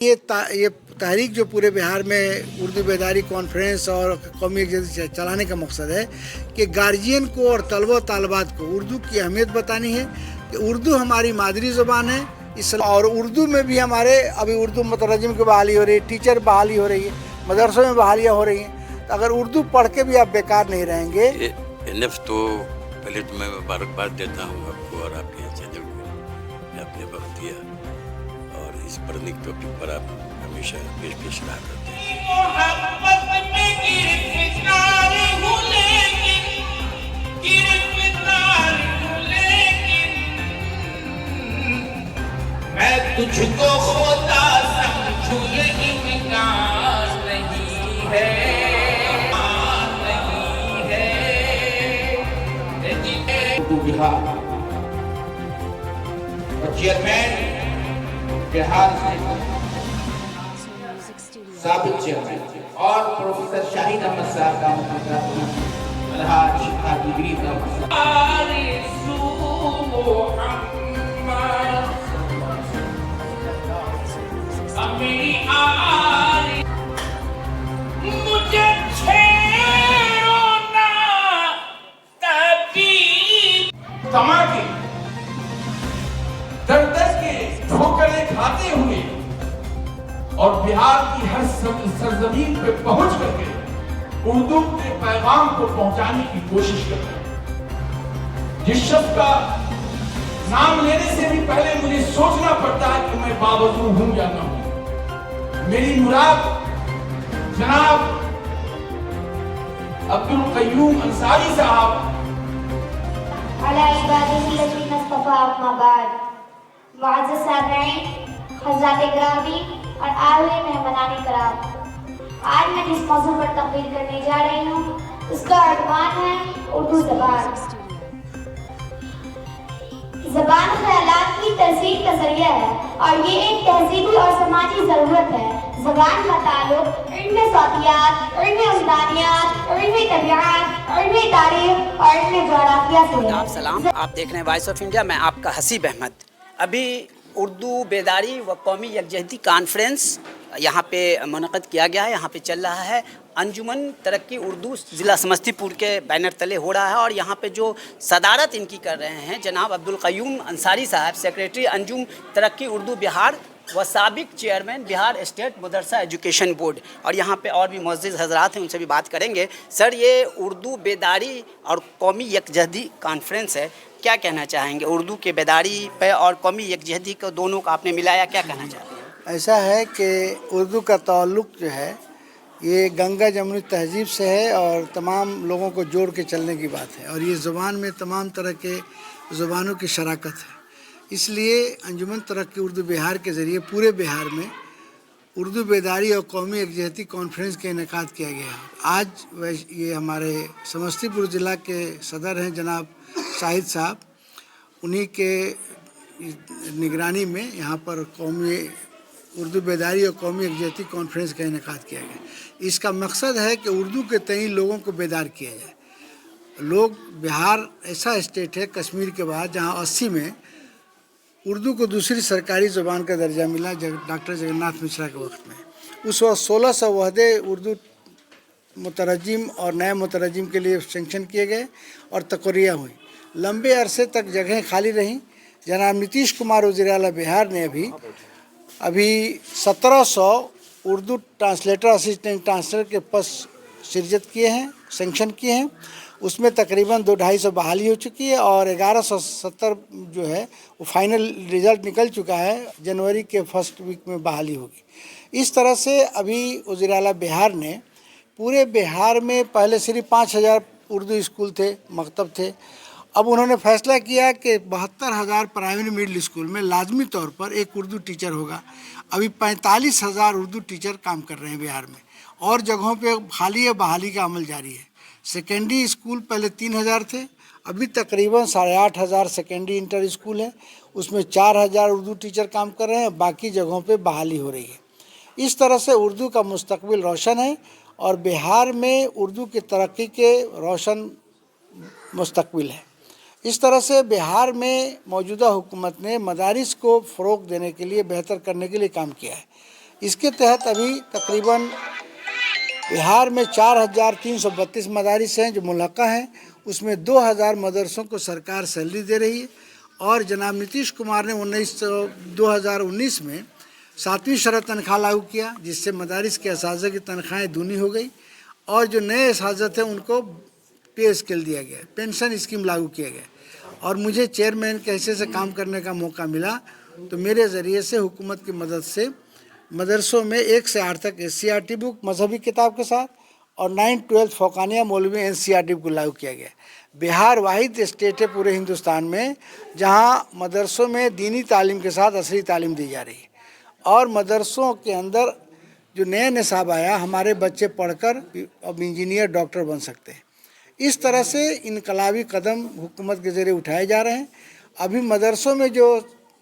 ये तहरीक जो पूरे बिहार में उर्दू बेदारी कॉन्फ्रेंस और कौमी यकजहती चलाने का मकसद है कि गार्जियन को और तलबा तालबात को उर्दू की अहमियत बतानी है कि उर्दू हमारी मादरी ज़बान है। और उर्दू में भी हमारे अभी उर्दू मुतरजम की बहाली हो रही है, टीचर बहाली हो रही है, मदरसों में बहालियाँ हो रही हैं। तो अगर उर्दू पढ़ के भी आप बेकार नहीं रहेंगे। एनएफ तो पहले तो मैं मुबारकबाद देता हूँ आपको और आपके चैनल को, आपने वक्त दिया और इस पढ़ने के टॉपिक पर आप हमेशा पेश रहा करते हैं। मैं तुझको खोता समझूं ये इम्कान नहीं है, नहीं है। बिहार और चेयरमैन बिहार से साबिक चेयरमैन और प्रोफेसर शाहिद अहमद साहब का मनहाज शिक्षा डिग्री का मुझे छेड़ो ना तभी तमाके दर दर के ठोकरें खाते हुए और बिहार की हर सरजमीन पे पहुंच करके उर्दू के पैगाम को पहुंचाने की कोशिश कर रहे हैं। जिस शब्द का नाम लेने से भी पहले मुझे सोचना पड़ता है कि मैं बावजूद हूं या ना हूं। मेरी मुराद जनाब अब्दुल कय्यूम अंसारी साहब और आए हुए मेहमानान कराम, आज मैं जिस मौजू पर तकरीर करने जा रही हूँ उसका अनवान है उर्दू ज़बान। ज़बान ख़यालात की तरसील का ज़रिया है और ये एक तहज़ीबी और समाजी ज़रूरत है। ज़बान का ताल्लुक़ इल्म सौतियात, इल्म उम्दानियात, इल्म तबीयत, इल्म तारीख़ और इल्म जोग्राफिया से है। आप सलाम, आप देख रहे हैं वॉइस ऑफ इंडिया। मैं आपका हसीब अहमद। अभी उर्दू बेदारी व कौमी यकजहती कॉन्फ्रेंस यहाँ पे मुनक़द किया गया है। यहाँ पे चल रहा है अंजुमन तरक्की उर्दू ज़िला समस्तीपुर के बैनर तले हो रहा है और यहाँ पे जो सदारत इनकी कर रहे हैं जनाब अब्दुल क़य्यूम अंसारी साहब, सेक्रेटरी अंजुम तरक्की उर्दू बिहार व साबिक चेयरमैन बिहार स्टेट मदरसा एजुकेशन बोर्ड। और यहाँ पे और भी मुअज़्ज़िज़ हज़रात हैं, उनसे भी बात करेंगे। सर, ये उर्दू बेदारी और कौमी यकजहती कॉन्फ्रेंस है, क्या कहना चाहेंगे? उर्दू के बेदारी पे और कौमी यकजहती को दोनों को आपने मिलाया, क्या कहना चाहते हैं? ऐसा है कि उर्दू का ताल्लुक़ जो है ये गंगा जमुनी तहज़ीब से है और तमाम लोगों को जोड़ के चलने की बात है और ये ज़ुबान में तमाम तरह के ज़ुबानों की शराकत है। इसलिए अंजुमन तरक्की उर्दू बिहार के ज़रिए पूरे बिहार में उर्दू बेदारी और कौमी यकजहती कॉन्फ्रेंस का इनेकाद किया गया है। आज ये हमारे समस्तीपुर ज़िला के सदर हैं जनाब शाहिद साहब, उन्हीं के निगरानी में यहाँ पर कौमी उर्दू बेदारी और कौमी यकजहती कॉन्फ्रेंस का इनेकाद किया गया। इसका मकसद है कि उर्दू के तई लोगों को बेदार किया जाए। लोग, बिहार ऐसा स्टेट है कश्मीर के बाद जहाँ 80 में उर्दू को दूसरी सरकारी ज़ुबान का दर्जा मिला डॉक्टर जगन्नाथ मिश्रा के वक्त में। उस वक्त 1600 वहदे उर्दू मुतरजिम और नए मुतरजिम के लिए सेंक्शन किए गए और तकर्रियाँ हुई। लंबे अरसे तक जगहें खाली रहीं। जनाब नीतीश कुमार वज़ीर आला बिहार ने अभी 1700 उर्दू ट्रांसलेटर, असिस्टेंट ट्रांसलेटर के पद सृजित किए हैं, सेंक्शन किए हैं। उसमें तकरीबन 200-250 बहाली हो चुकी है और 1170 जो है वो फाइनल रिज़ल्ट निकल चुका है। जनवरी के फर्स्ट वीक में बहाली होगी। इस तरह से अभी वज़ीर आला बिहार ने पूरे बिहार में पहले सिर्फ 5000 उर्दू स्कूल थे, मकतब थे। अब उन्होंने फैसला किया कि 72,000 प्राइमरी मिडिल स्कूल में लाजमी तौर पर एक उर्दू टीचर होगा। अभी 45,000 उर्दू टीचर काम कर रहे हैं बिहार में और जगहों पे खाली है, बहाली का अमल जारी है। सेकेंडरी स्कूल पहले 3,000 थे, अभी तकरीबन 8,500 सेकेंडरी इंटर स्कूल है, उसमें 4,000 उर्दू टीचर काम कर रहे हैं, बाकी जगहों पे बहाली हो रही है। इस तरह से उर्दू का मुस्तकबिल रोशन है और बिहार में उर्दू की तरक्की के रोशन मुस्तकबिल है। इस तरह से बिहार में मौजूदा हुकूमत ने मदारिस को फ़रोग़ देने के लिए, बेहतर करने के लिए काम किया है। इसके तहत अभी तकरीबन बिहार में 4,332 मदारिस हैं जो मुल्हका हैं, उसमें 2,000 मदरसों को सरकार सैलरी दे रही है। और जनाब नीतीश कुमार ने 2019 में 7वीं शरत तनख्वाह लागू किया, जिससे मदारिस के असातिज़ा की तनख्वाहें दूनी हो गई और जो नए असातिज़ा थे उनको पे स्केल दिया गया, पेंशन स्कीम लागू किया गया। और मुझे चेयरमैन के हैसियत से काम करने का मौका मिला, तो मेरे ज़रिए से हुकूमत की मदद से मदरसों में 1 से 8 तक SCRT बुक मजहबी किताब के साथ और 9-12 फ़ौकानिया मौलवी NCRT को लागू किया गया। बिहार वाहिद स्टेट है पूरे हिंदुस्तान में जहां मदरसों में दीनी तालीम के साथ असली तालीम दी जा रही है। और मदरसों के अंदर जो नया निसाब आया, हमारे बच्चे पढ़कर अब इंजीनियर डॉक्टर बन सकते हैं। इस तरह से इनकलाबी कदम हुकूमत के ज़रिए उठाए जा रहे हैं। अभी मदरसों में जो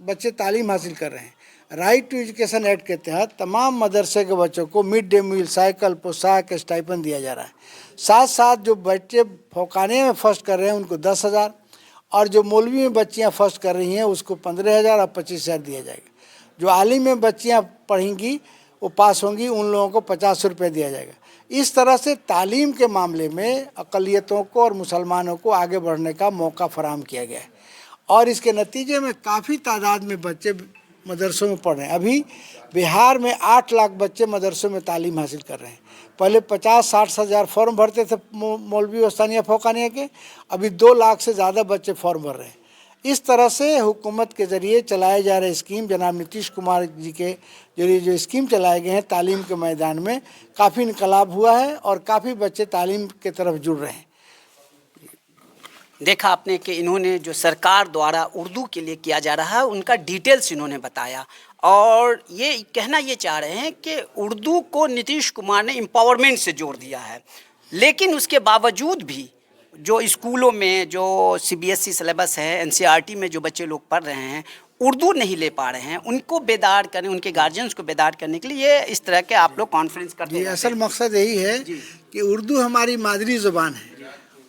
बच्चे तालीम हासिल कर रहे हैं, राइट टू एजुकेशन एक्ट के तहत तमाम मदरसे के बच्चों को मिड डे मील, साइकिल, पोशाक, स्टाइपेंड दिया जा रहा है। साथ साथ जो बच्चे फ़ौकानिया में फर्स्ट कर रहे हैं उनको 10,000 और जो मौलवी में बच्चियां फर्स्ट कर रही हैं उसको 15,000 और 25,000 दिया जाएगा। जो आलिम में बच्चियां पढ़ेंगी वो पास होंगी, उन लोगों को 50 रुपये दिया जाएगा। इस तरह से तालीम के मामले में अक़लियतों को और मुसलमानों को आगे बढ़ने का मौका फराहम किया गया है और इसके नतीजे में काफ़ी तादाद में बच्चे मदरसों में पढ़ रहे हैं। अभी बिहार में 8 लाख बच्चे मदरसों में तालीम हासिल कर रहे हैं। पहले 50-60 हज़ार फॉर्म भरते थे मौलवी वस्तानिया फ़ौकानिया के, अभी 2 लाख से ज़्यादा बच्चे फॉर्म भर रहे हैं। इस तरह से हुकूमत के ज़रिए चलाए जा रहे स्कीम, जनाब नीतीश कुमार जी के जरिए जो स्कीम चलाए गए हैं तालीम के मैदान में काफ़ी इनकलाब हुआ है और काफ़ी बच्चे तालीम के तरफ जुड़ रहे हैं। देखा आपने कि इन्होंने जो सरकार द्वारा उर्दू के लिए किया जा रहा है उनका डिटेल्स इन्होंने बताया और ये कहना ये चाह रहे हैं कि उर्दू को नीतीश कुमार ने एम्पावरमेंट से जोड़ दिया है, लेकिन उसके बावजूद भी जो स्कूलों में जो CBSE सिलेबस है, NCERT में जो बच्चे लोग पढ़ रहे हैं उर्दू नहीं ले पा रहे हैं, उनको बेदार करने, उनके गार्जियंस को बेदार करने के लिए ये इस तरह के आप लोग कॉन्फ्रेंस करते हैं। असल मकसद यही है कि उर्दू हमारी मादरी ज़ुबान है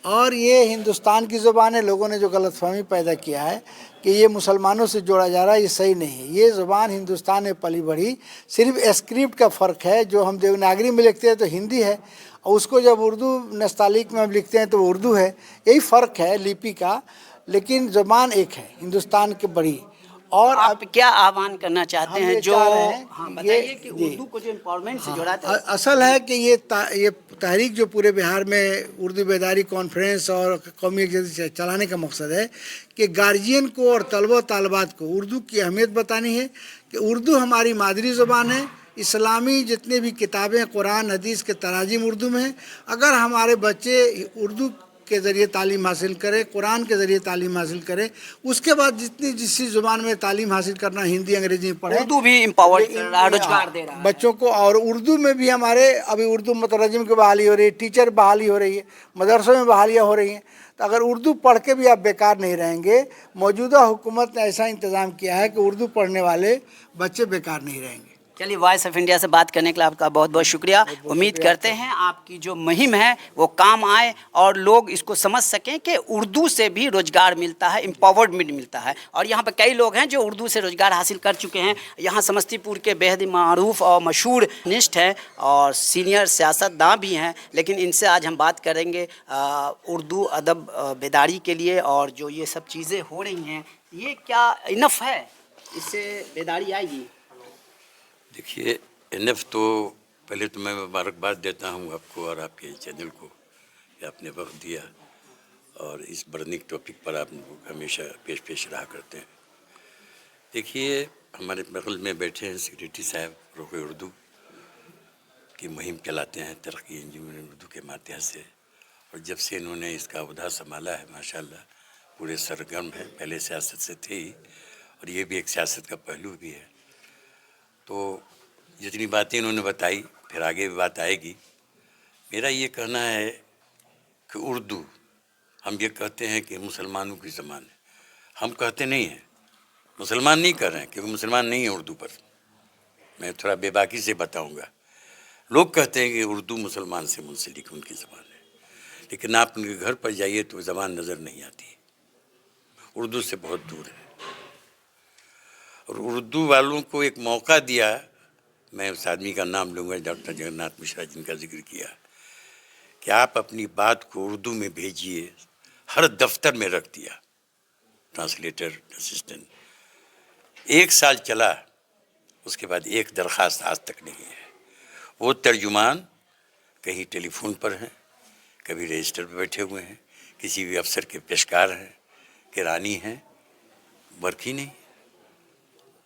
और ये हिंदुस्तान की ज़ुबान है। लोगों ने जो गलतफहमी पैदा किया है कि ये मुसलमानों से जोड़ा जा रहा है, ये सही नहीं है। ये ज़ुबान हिंदुस्तान में पली बढ़ी, सिर्फ स्क्रिप्ट का फ़र्क है। जो हम देवनागरी में लिखते हैं तो हिंदी है और उसको जब उर्दू नस्तालिक में हम लिखते हैं तो उर्दू है। यही फ़र्क है लिपि का, लेकिन ज़ुबान एक है हिंदुस्तान की बड़ी। और आप क्या आह्वान करना चाहते हैं जो बताइए कि जी, उर्दू को जो एम्पावरमेंट से जोड़ा था। असल है कि ये तहरीक जो पूरे बिहार में उर्दू बेदारी कॉन्फ्रेंस और कौमी एकजुटता चलाने का मकसद है कि गार्जियन को और तलबा तालबात को उर्दू की अहमियत बतानी है कि उर्दू हमारी मादरी ज़ुबान है। इस्लामी जितने भी किताबें, कुरान हदीस के तराजिम उर्दू में हैं। अगर हमारे बच्चे उर्दू के ज़रिए तालीम हासिल करें, कुरान के ज़रिए तालीम हासिल करें, उसके बाद जिस ज़ुबान में तालीम हासिल करना, हिंदी अंग्रेजी में पढ़े, उर्दू भी एम्पावर कर रहा है, रोजगार दे रहा है बच्चों को। और उर्दू में भी हमारे अभी उर्दू मुतरजम की बहाली हो रही है, टीचर बहाली हो रही है, मदरसों में बहालियाँ हो रही हैं। तो अगर उर्दू पढ़ के भी आप बेकार नहीं रहेंगे, मौजूदा हुकूमत ने ऐसा इंतज़ाम किया है कि उर्दू पढ़ने वाले बच्चे बेकार नहीं रहेंगे। चलिए, वॉइस ऑफ इंडिया से बात करने के लिए आपका बहुत बहुत शुक्रिया। उम्मीद करते हैं आपकी जो मुहिम है वो काम आए और लोग इसको समझ सकें कि उर्दू से भी रोज़गार मिलता है, एम्पावरमेंट मिलता है। और यहाँ पर कई लोग हैं जो उर्दू से रोज़गार हासिल कर चुके हैं। यहाँ समस्तीपुर के बेहद मारूफ और मशहूर निष्ठ हैं और सीनियर सियासतदां भी हैं, लेकिन इनसे आज हम बात करेंगे उर्दू अदब बेदारी के लिए। और जो ये सब चीज़ें हो रही हैं, ये क्या इनफ है? इससे बेदारी आएगी? देखिए, इनफ तो पहले तो मैं मुबारकबाद देता हूँ आपको और आपके चैनल को कि आपने वक्त दिया और इस बर्निंग टॉपिक पर आप हमेशा पेश रहा करते हैं। देखिए, हमारे बगल में बैठे हैं सेक्रेटरी साहब, रुख उर्दू की मुहिम चलाते हैं तरक्की इंजीनियर उर्दू के माध्यम से। और जब से इन्होंने इसका उहदा संभाला है, माशाल्लाह पूरे सरगर्म हैं। पहले सियासत से थे ही और ये भी एक सियासत का पहलू भी है। तो जितनी बातें इन्होंने बताई, फिर आगे भी बात आएगी। मेरा ये कहना है कि उर्दू, हम ये कहते हैं कि मुसलमानों की ज़बान है, हम कहते नहीं हैं, मुसलमान नहीं कर रहे हैं क्योंकि मुसलमान नहीं है उर्दू पर। मैं थोड़ा बेबाकी से बताऊंगा। लोग कहते हैं कि उर्दू मुसलमान से मुंसलिक उनकी ज़बान है, लेकिन आप उनके घर पर जाइए तो ज़बान नज़र नहीं आती, उर्दू से बहुत दूर है। और उर्दू वालों को एक मौका दिया मैं उस आदमी का नाम लूँगा, डॉक्टर जगन्नाथ मिश्रा, जिनका जिक्र किया, कि आप अपनी बात को उर्दू में भेजिए, हर दफ्तर में रख दिया ट्रांसलेटर असिस्टेंट। 1 साल चला, उसके बाद एक दरख्वास्त आज तक नहीं है। वो तर्जुमान कहीं टेलीफोन पर हैं, कभी रजिस्टर पर बैठे हुए हैं, किसी भी अफसर के पेशकार हैं, किरानी हैं, वर्क ही नहीं।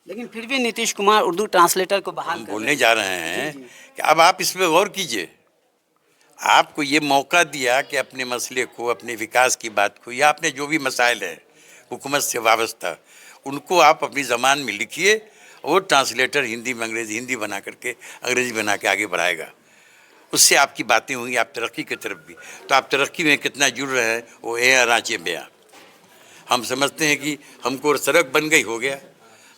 लेकिन फिर भी नीतीश कुमार उर्दू ट्रांसलेटर को बहाल हम कर बोलने जा रहे हैं कि अब आप इस पर गौर कीजिए। आपको ये मौका दिया कि अपने मसले को, अपने विकास की बात को, या अपने जो भी मसाइल हैं हुकूमत से वाबस्ता, उनको आप अपनी ज़बान में लिखिए, और ट्रांसलेटर हिंदी में अंग्रेज़ी, हिंदी बना करके अंग्रेज़ी बना के आगे बढ़ाएगा। उससे आपकी बातें होंगी, आप तरक्की की तरफ भी। तो आप तरक्की में कितना जुड़ रहे हैं, वो है रांचे बयां। हम समझते हैं कि हमको सड़क बन गई, हो गया,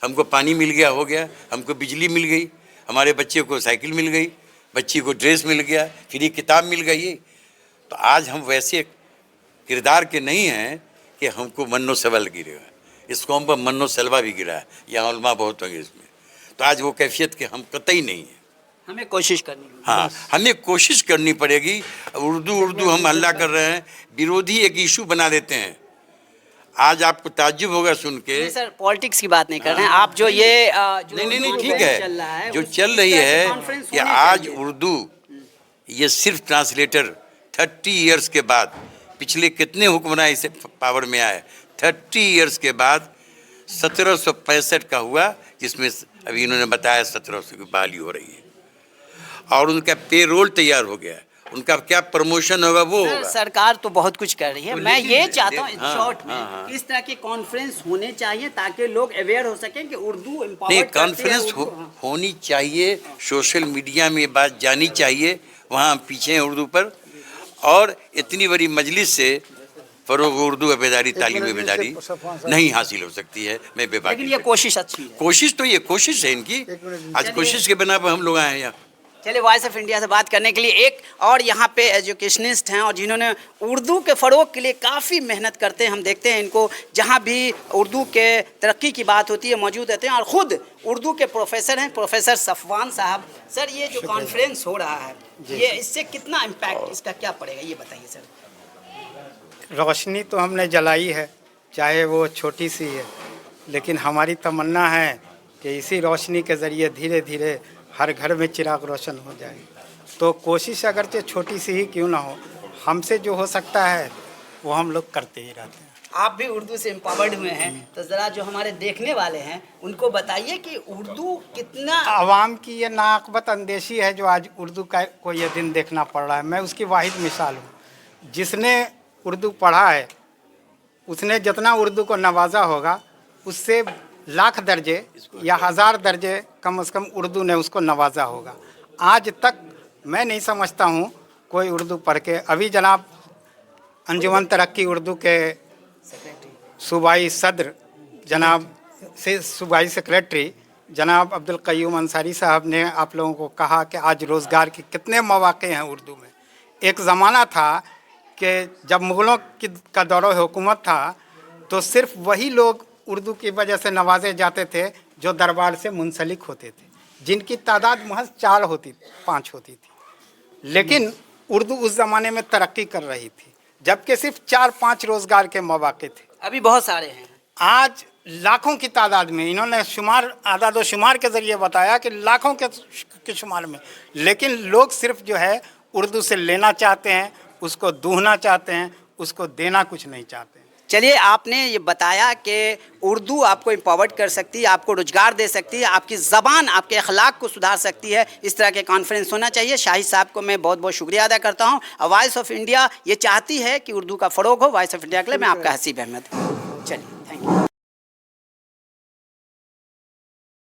हमको पानी मिल गया, हो गया, हमको बिजली मिल गई, हमारे बच्चे को साइकिल मिल गई, बच्ची को ड्रेस मिल गया, फ्री किताब मिल गई। तो आज हम वैसे किरदार के नहीं हैं कि हमको मन्नो सवाल गिरेगा। इस कौम पर मन्नो सलवा भी गिरा है, यहाँ उलमा बहुत होंगे इसमें। तो आज वो कैफियत के हम कतई नहीं है। हमें कोशिश करनी होगी। हाँ, हमें कोशिश करनी पड़ेगी। उर्दू हम हल्ला कर रहे हैं, विरोधी एक इशू बना देते हैं। आज आपको ताज्जुब होगा सुन के। नहीं सर, पॉलिटिक्स की बात नहीं कर रहे हैं आप। जो ये जो नहीं उर्दू ठीक चल रहा है, है, जो उस चल रही तरह के है कॉन्फ्रेंस कि होने आज चाहिए। उर्दू ये सिर्फ ट्रांसलेटर 30 इयर्स के बाद, पिछले कितने हुक्मरान इसे पावर में आए, 30 इयर्स के बाद 1765 का हुआ, जिसमें अभी इन्होंने बताया 1700 की बहाली हो रही है, और उनका पेरोल तैयार हो गया। उनका क्या प्रमोशन होगा वो होगा। सरकार तो बहुत कुछ कर रही है। तो मैं लेकिन- ये चाहता हूँ हाँ, शॉर्ट में हाँ। इस तरह के कॉन्फ्रेंस होने चाहिए ताकि लोग अवेयर हो सकें कि उर्दू नहीं, एम्पावर्ड कॉन्फ्रेंस होनी चाहिए, सोशल मीडिया में ये बात जानी चाहिए। वहाँ हम पीछे हैं उर्दू पर, और इतनी बड़ी मजलिस से फरोग उर्दू व बेदारी, तालीम बेदारी नहीं हासिल हो सकती है। मैं लेकिन बेबाकी ये कोशिश अच्छी है। कोशिश तो ये कोशिश है इनकी। आज कोशिश के बिना पर हम लोग आए हैं यहाँ। चलिए, वॉइस ऑफ इंडिया से बात करने के लिए एक और यहाँ पे एजुकेशनिस्ट हैं, और जिन्होंने उर्दू के फ़रोग के लिए काफ़ी मेहनत करते हैं। हम देखते हैं इनको जहाँ भी उर्दू के तरक्की की बात होती है मौजूद रहते हैं, और ख़ुद उर्दू के प्रोफेसर हैं, प्रोफेसर सफ़वान साहब। सर, ये जो कॉन्फ्रेंस हो रहा है, ये इससे कितना इम्पैक्ट, इसका क्या पड़ेगा, ये बताइए सर। रोशनी तो हमने जलाई है, चाहे वो छोटी सी है, लेकिन हमारी तमन्ना है कि इसी रोशनी के ज़रिए धीरे धीरे हर घर में चिराग रोशन हो जाए। तो कोशिश अगरचे छोटी सी ही क्यों ना हो, हमसे जो हो सकता है वो हम लोग करते ही रहते हैं। आप भी उर्दू से एम्पावर्ड हुए हैं, तो ज़रा जो हमारे देखने वाले हैं उनको बताइए कि उर्दू कितना आवाम की ये नाकबत अंदेशी है जो आज उर्दू का को ये दिन देखना पड़ रहा है। मैं उसकी वाहिद मिसाल हूँ। जिसने उर्दू पढ़ा है, उसने जितना उर्दू को नवाजा होगा, उससे लाख दर्जे या 1000 दर्जे कम से कम उर्दू ने उसको नवाजा होगा। आज तक मैं नहीं समझता हूँ कोई उर्दू पढ़ के। अभी जनाब अंजुमन तरक्की उर्दू के सूबाई सदर जनाब से सूबाई सेक्रेटरी जनाब अब्दुल क़य्यूम अंसारी साहब ने आप लोगों को कहा कि आज रोज़गार के कितने मौक़े हैं उर्दू में। एक ज़माना था कि जब मुग़लों का दौर हुकूमत था तो सिर्फ वही लोग उर्दू की वजह से नवाजे जाते थे जो दरबार से मुंसलिक होते थे, जिनकी तादाद महज 4-5 होती थी। लेकिन उर्दू उस ज़माने में तरक्की कर रही थी, जबकि सिर्फ 4-5 रोज़गार के मौक़े थे। अभी बहुत सारे हैं। आज लाखों की तादाद में, इन्होंने शुमार आदाद व शुमार के ज़रिए बताया कि लाखों के शुमार में, लेकिन लोग सिर्फ जो है उर्दू से लेना चाहते हैं, उसको दूहना चाहते हैं, उसको देना कुछ नहीं चाहते हैं। चलिए, आपने ये बताया कि उर्दू आपको एम्पावर्ड कर सकती है, आपको रोजगार दे सकती है, आपकी ज़बान आपके अखलाक को सुधार सकती है। इस तरह के कॉन्फ्रेंस होना चाहिए। शाहिद साहब को मैं बहुत बहुत शुक्रिया अदा करता हूँ। वॉइस ऑफ इंडिया ये चाहती है कि उर्दू का फ़रोग हो। वॉइस ऑफ इंडिया के लिए मैं आपका हसीब अहमद। चलिए, थैंक यू।